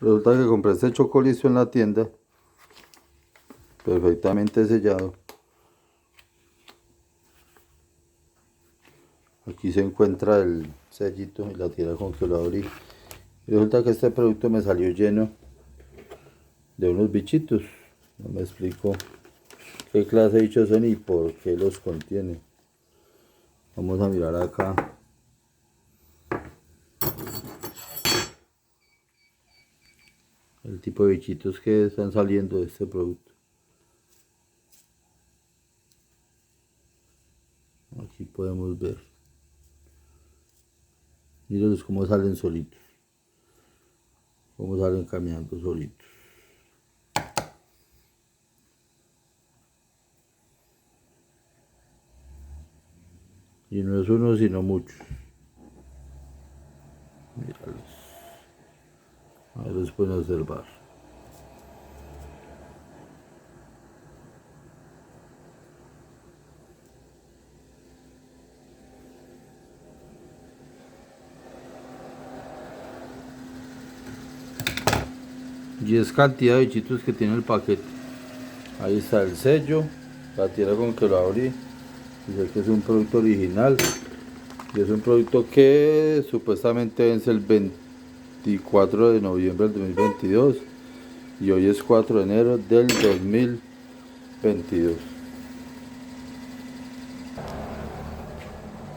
Resulta que compré este chocolisto en la tienda, perfectamente sellado. Aquí se encuentra el sellito y la tira con que lo abrí. Y resulta que este producto me salió lleno de unos bichitos. No me explico qué clase de bichos son y por qué los contiene. Vamos a mirar acá. El tipo de bichitos que están saliendo de este producto. Aquí podemos ver. Mírenlos cómo salen solitos. Cómo salen caminando solitos. Y no es uno sino muchos. Míralos. Ahí los pueden observar. Y es cantidad de bichitos que tiene el paquete. Ahí está el sello, la tira con que lo abrí. Dice que es un producto original. Y es un producto que supuestamente vence el 24 de noviembre del 2022. Y hoy es 4 de enero del 2022.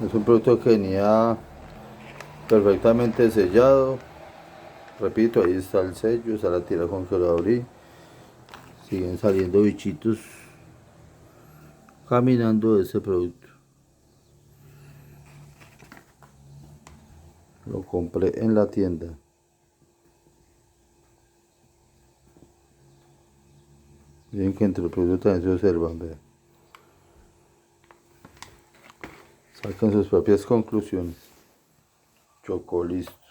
Es un producto que venía perfectamente sellado. Repito, ahí está el sello, está la tira con que lo abrí. Siguen saliendo bichitos caminando de ese producto. Lo compré en la tienda. Miren que entre los productos también se observan, vean. Sacan sus propias conclusiones. Chocolisto.